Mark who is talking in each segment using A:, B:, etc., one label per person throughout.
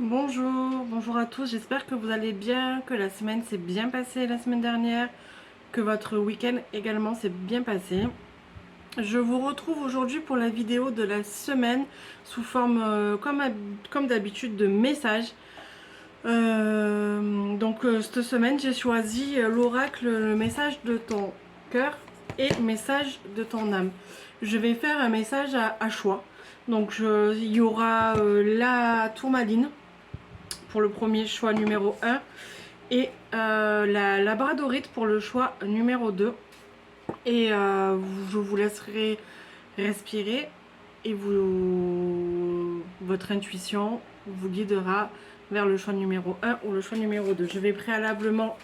A: Bonjour à tous, j'espère que vous allez bien, que la semaine s'est bien passée la semaine dernière, que votre week-end également s'est bien passé. Je vous retrouve aujourd'hui pour la vidéo de la semaine sous forme, comme d'habitude, de messages. Cette semaine, j'ai choisi l'oracle, le message de ton cœur et message de ton âme. Je vais faire un message à choix. Il y aura la tourmaline pour le premier choix numéro 1 et la labradorite pour le choix numéro 2. Et je vous laisserai respirer et votre intuition vous guidera vers le choix numéro 1 ou le choix numéro 2. Je vais préalablement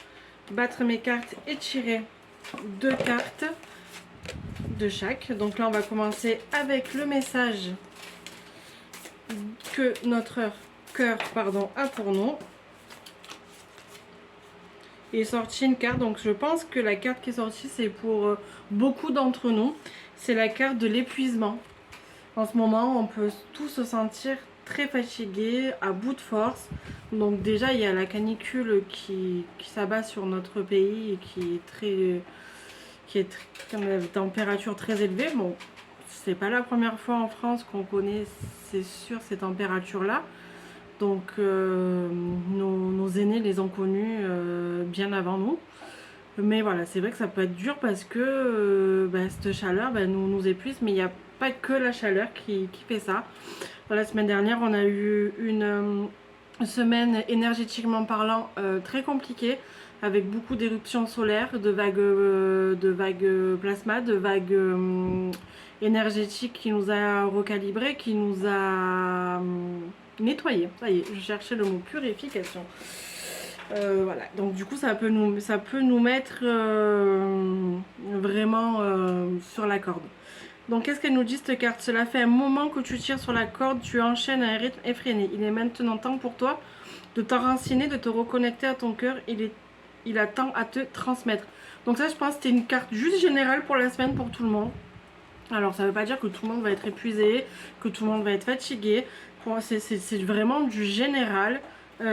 A: battre mes cartes et tirer 2 cartes de chaque. Donc là, on va commencer avec le message que notre cœur a pour nous. Il est sorti une carte, donc je pense que la carte qui est sortie, c'est pour beaucoup d'entre nous. C'est la carte de l'épuisement. En ce moment, on peut tous se sentir très fatigué, à bout de force. Donc déjà, il y a la canicule qui s'abat sur notre pays et qui est comme une température très élevée. Bon, c'est pas la première fois en France qu'on connaît, c'est sûr, ces températures-là. Donc nos aînés les ont connus bien avant nous. Mais voilà, c'est vrai que ça peut être dur parce que cette chaleur nous épuise, mais il n'y a pas que la chaleur qui fait ça. La semaine dernière, on a eu une semaine énergétiquement parlant très compliquée, avec beaucoup d'éruptions solaires, de vagues plasma, de vagues énergétiques qui nous a recalibrés, qui nous a nettoyés. Ça y est, je cherchais le mot purification. Voilà, donc du coup ça peut nous mettre vraiment sur la corde. Donc qu'est-ce qu'elle nous dit cette carte? Cela fait un moment que tu tires sur la corde, tu enchaînes à un rythme effréné. Il est maintenant temps pour toi de t'enraciner, de te reconnecter à ton cœur. Il a temps à te transmettre. Donc ça, je pense que c'était une carte juste générale pour la semaine pour tout le monde. Alors ça ne veut pas dire que tout le monde va être épuisé, que tout le monde va être fatigué. C'est vraiment du général. Et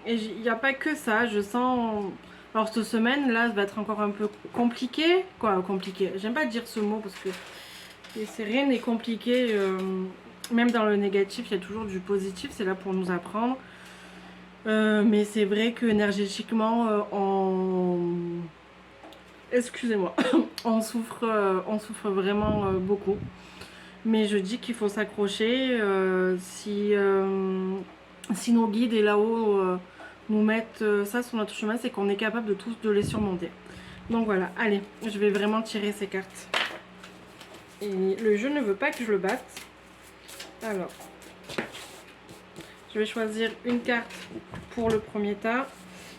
A: il n'y a pas que ça, je sens... Alors cette semaine là, ça va être encore un peu compliqué. Quoi, compliqué, j'aime pas dire ce mot parce que rien n'est compliqué. Même dans le négatif, il y a toujours du positif, c'est là pour nous apprendre. Mais c'est vrai que énergétiquement, excusez-moi, on souffre vraiment beaucoup. Mais je dis qu'il faut s'accrocher. Si nos guides et là-haut nous mettent ça sur notre chemin, c'est qu'on est capable de tous de les surmonter. Donc voilà, allez, je vais vraiment tirer ces cartes. Et le jeu ne veut pas que je le batte. Alors, je vais choisir une carte pour le premier tas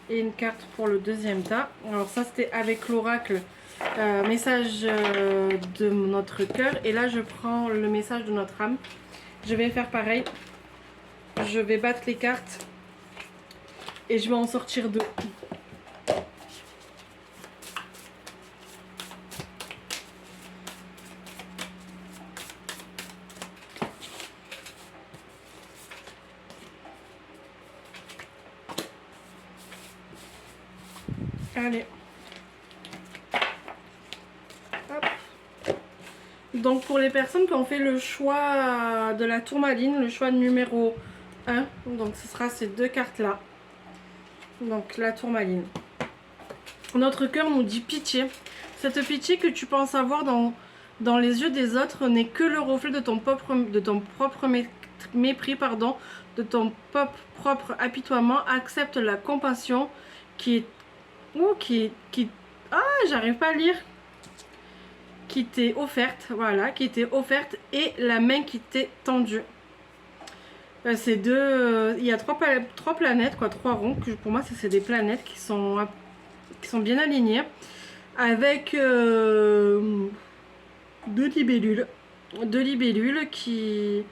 A: et une carte pour le deuxième tas. Alors ça, c'était avec l'oracle. Message de notre cœur, et là je prends le message de notre âme. Je vais faire pareil, je vais battre les cartes et je vais en sortir 2. Allez, hop. Donc pour les personnes qui ont fait le choix de la tourmaline, le choix numéro 1, donc ce sera ces 2 cartes là. Donc la tourmaline. Notre cœur nous dit pitié. Cette pitié que tu penses avoir dans les yeux des autres n'est que le reflet de ton propre mépris, pardon, de ton propre apitoiement. Accepte la compassion qui est... Ah, j'arrive pas à lire. Qui t'est offerte, voilà, qui t'est offerte, et la main qui t'est tendue. C'est deux... il y a trois planètes, quoi, 3 ronds, que pour moi c'est des planètes qui sont bien alignées, avec 2 libellules. 2 libellules qui...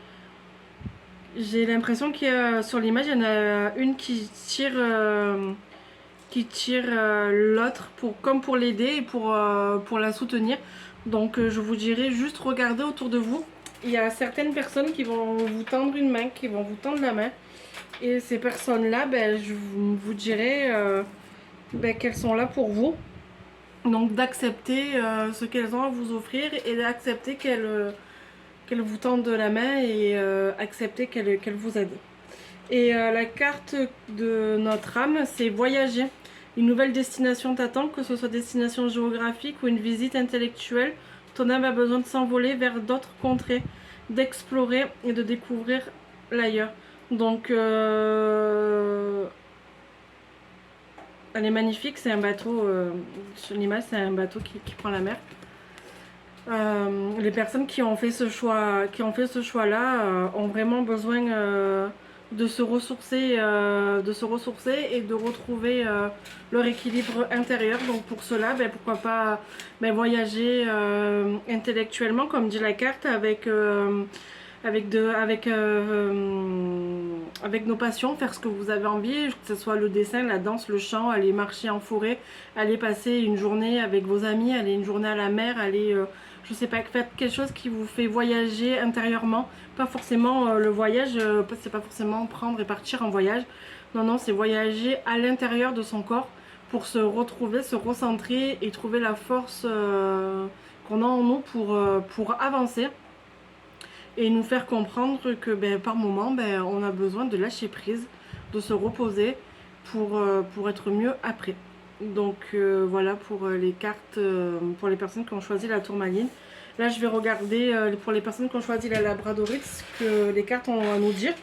A: J'ai l'impression qu'il y a, sur l'image, il y en a une qui tire l'autre comme pour l'aider et pour la soutenir. Donc je vous dirais juste regardez autour de vous il y a certaines personnes qui vont vous tendre une main, qui vont vous tendre la main. Et ces personnes-là, je vous dirai qu'elles sont là pour vous. Donc d'accepter ce qu'elles ont à vous offrir et d'accepter qu'elles vous tendent la main et accepter qu'elles vous aident. Et la carte de notre âme, c'est voyager. Une nouvelle destination t'attend, que ce soit destination géographique ou une visite intellectuelle. Ton âme a besoin de s'envoler vers d'autres contrées, d'explorer et de découvrir l'ailleurs. Donc, elle est magnifique, c'est un bateau, sur l'image c'est un bateau qui prend la mer. Les personnes qui ont fait ce choix, là, ont vraiment besoin de se ressourcer, et de retrouver leur équilibre intérieur. Donc pour cela, pourquoi pas voyager intellectuellement, comme dit la carte, avec nos passions, faire ce que vous avez envie, que ce soit le dessin, la danse, le chant, aller marcher en forêt, aller passer une journée avec vos amis, aller une journée à la mer, aller je sais pas, faites quelque chose qui vous fait voyager intérieurement. Pas forcément le voyage, c'est pas forcément prendre et partir en voyage. Non, c'est voyager à l'intérieur de son corps pour se retrouver, se recentrer et trouver la force qu'on a en nous pour avancer. Et nous faire comprendre que par moment, on a besoin de lâcher prise, de se reposer pour être mieux après. Donc voilà pour les cartes, pour les personnes qui ont choisi la tourmaline. Là je vais regarder pour les personnes qui ont choisi la labradorite ce que les cartes ont à nous dire.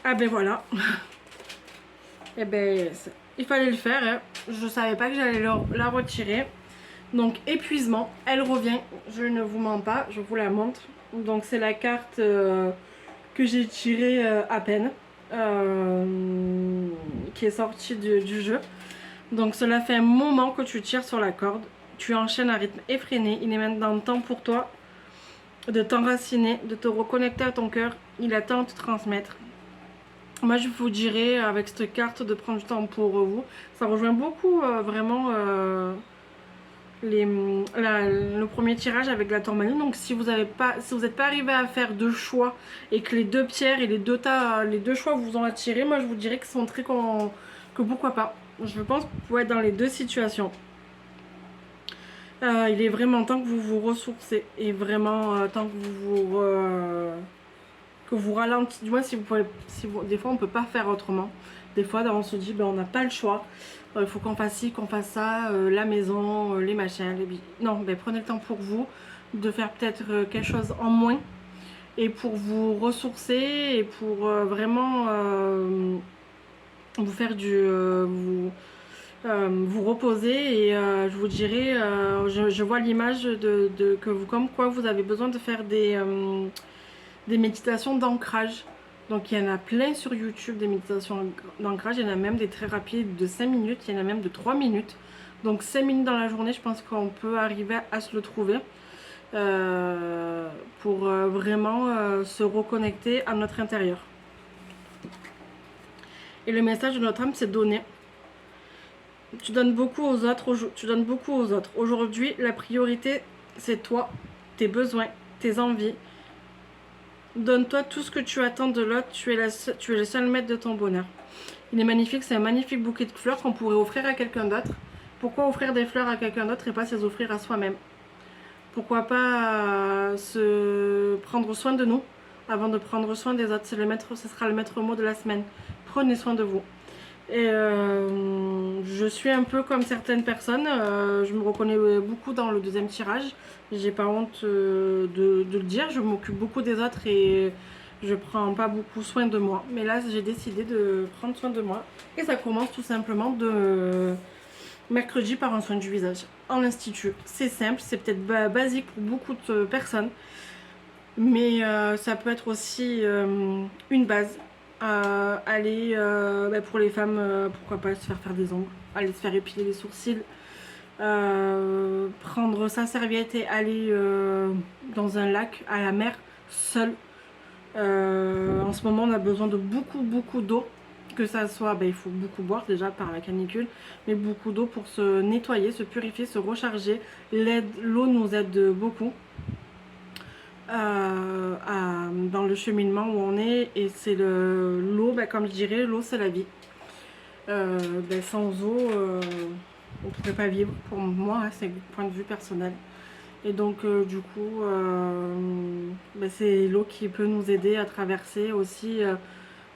A: Ah voilà. Et il fallait le faire, hein. Je savais pas que j'allais la retirer. Donc épuisement, elle revient, je ne vous mens pas, je vous la montre. Donc c'est la carte que j'ai tirée à peine. Qui est sortie du jeu. Donc cela fait un moment que tu tires sur la corde, tu enchaînes un rythme effréné. Il est maintenant temps pour toi de t'enraciner, de te reconnecter à ton cœur. Il a temps de te transmettre. Moi je vous dirais avec cette carte de prendre du temps pour vous. Ça rejoint beaucoup vraiment le premier tirage avec la tourmaline. Donc si vous n'êtes pas arrivé à faire deux choix et que les deux pierres et les deux choix vous ont attiré, moi je vous dirais que que pourquoi pas. Je pense que vous pouvez être dans les deux situations. Il est vraiment temps que vous vous ressourcez et vraiment temps que vous ralentissez. Du moins des fois on peut pas faire autrement. Des fois on se dit on n'a pas le choix. Il faut qu'on fasse ci, qu'on fasse ça, la maison, les machins, les billes. Non, prenez le temps pour vous de faire peut-être quelque chose en moins et pour vous ressourcer et pour vraiment vous faire vous reposer. Et je vous dirais, je vois l'image comme quoi vous avez besoin de faire des méditations d'ancrage. Donc il y en a plein sur YouTube, des méditations d'ancrage. Il y en a même des très rapides de 5 minutes, il y en a même de 3 minutes. Donc 5 minutes dans la journée, je pense qu'on peut arriver à se le trouver pour vraiment se reconnecter à notre intérieur. Et le message de notre âme, c'est donner. Tu donnes beaucoup aux autres. Aujourd'hui, la priorité, c'est toi, tes besoins, tes envies. Donne-toi tout ce que tu attends de l'autre, tu es le seul maître de ton bonheur. Il est magnifique, c'est un magnifique bouquet de fleurs qu'on pourrait offrir à quelqu'un d'autre. Pourquoi offrir des fleurs à quelqu'un d'autre et pas se les offrir à soi-même? Pourquoi pas se prendre soin de nous avant de prendre soin des autres? Ce sera le maître mot de la semaine. Prenez soin de vous. Et je suis un peu comme certaines personnes, je me reconnais beaucoup dans le deuxième tirage. J'ai pas honte de le dire, je m'occupe beaucoup des autres et je prends pas beaucoup soin de moi. Mais là j'ai décidé de prendre soin de moi et ça commence tout simplement de mercredi par un soin du visage en institut. C'est simple, c'est peut-être basique pour beaucoup de personnes, mais ça peut être aussi une base. Aller pour les femmes, pourquoi pas se faire des ongles, aller se faire épiler les sourcils, prendre sa serviette et aller dans un lac, à la mer, seul. En ce moment on a besoin de beaucoup d'eau, que ça soit, il faut beaucoup boire déjà par la canicule, mais beaucoup d'eau pour se nettoyer, se purifier, se recharger. L'eau nous aide beaucoup dans le cheminement où on est, et c'est l'eau, comme je dirais, l'eau c'est la vie. Sans eau, on ne pourrait pas vivre, pour moi, hein, c'est le point de vue personnel. Et donc du coup, c'est l'eau qui peut nous aider à traverser aussi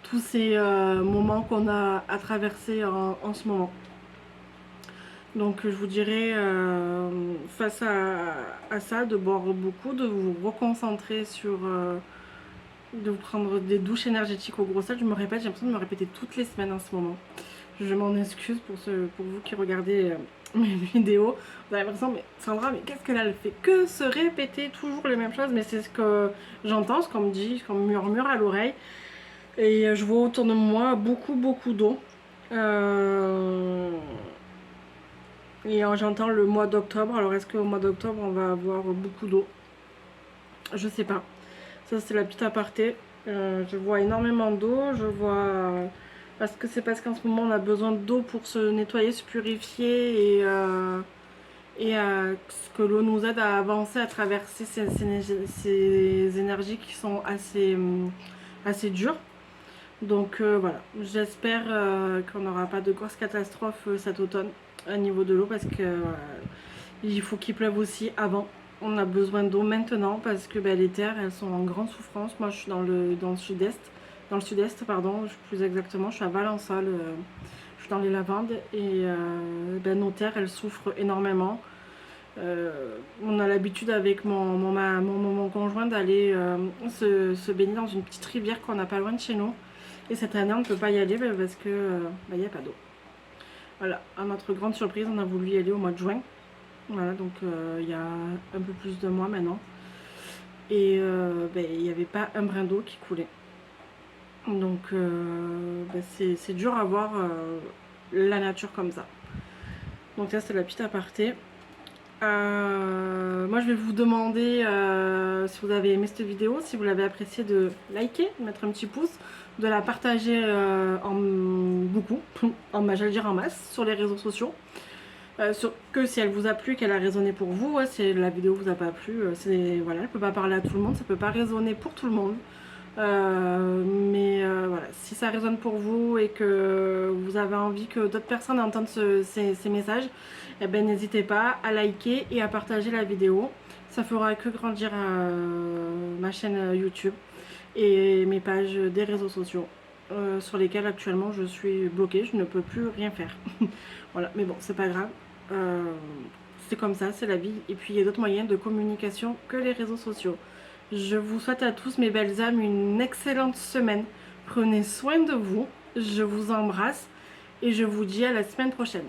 A: tous ces moments qu'on a à traverser en ce moment. Donc je vous dirais, face à ça, de boire beaucoup, de vous reconcentrer sur... de vous prendre des douches énergétiques au gros sel. Je me répète, j'ai l'impression de me répéter toutes les semaines en ce moment. Je m'en excuse pour vous qui regardez mes vidéos. Vous avez l'impression, mais Sandra, mais qu'est-ce qu'elle a fait? Que se répéter toujours les mêmes choses? Mais c'est ce que j'entends, ce qu'on me dit, ce qu'on me murmure à l'oreille. Et je vois autour de moi beaucoup d'eau. Et j'entends le mois d'octobre. Alors est-ce qu'au mois d'octobre on va avoir beaucoup d'eau? Je sais pas. Ça c'est la petite aparté. Je vois énormément d'eau. Je vois... parce qu'en ce moment on a besoin d'eau pour se nettoyer, se purifier et ce que l'eau nous aide à avancer, à traverser ces énergies qui sont assez dures. Donc voilà, j'espère qu'on n'aura pas de grosses catastrophes cet automne à niveau de l'eau, parce que il faut qu'il pleuve aussi avant. On a besoin d'eau maintenant parce que les terres elles sont en grande souffrance. Moi je suis dans le sud-est, pardon, plus exactement, je suis à Valençol, je suis dans les Lavandes, et nos terres elles souffrent énormément. On a l'habitude avec mon conjoint d'aller se baigner dans une petite rivière qu'on n'a pas loin de chez nous. Et cette année on ne peut pas y aller parce que il n'y a pas d'eau. Voilà, à notre grande surprise, on a voulu y aller au mois de juin. Voilà, donc il y a un peu plus de mois maintenant. Et il n'y avait pas un brin d'eau qui coulait. Donc c'est dur à voir la nature comme ça. Donc là c'est la petite aparté. Moi je vais vous demander si vous avez aimé cette vidéo, si vous l'avez appréciée, de liker, de mettre un petit pouce, de la partager j'allais dire en masse, sur les réseaux sociaux. Que si elle vous a plu, qu'elle a résonné pour vous, si la vidéo vous a pas plu, voilà, elle peut pas parler à tout le monde, ça peut pas résonner pour tout le monde. Voilà, si ça résonne pour vous et que vous avez envie que d'autres personnes entendent ces messages, n'hésitez pas à liker et à partager la vidéo. Ça fera que grandir ma chaîne YouTube et mes pages des réseaux sociaux sur lesquels actuellement je suis bloquée, je ne peux plus rien faire. Voilà, mais bon, c'est pas grave. C'est comme ça, c'est la vie. Et puis il y a d'autres moyens de communication que les réseaux sociaux. Je vous souhaite à tous, mes belles âmes, une excellente semaine. Prenez soin de vous, je vous embrasse et je vous dis à la semaine prochaine.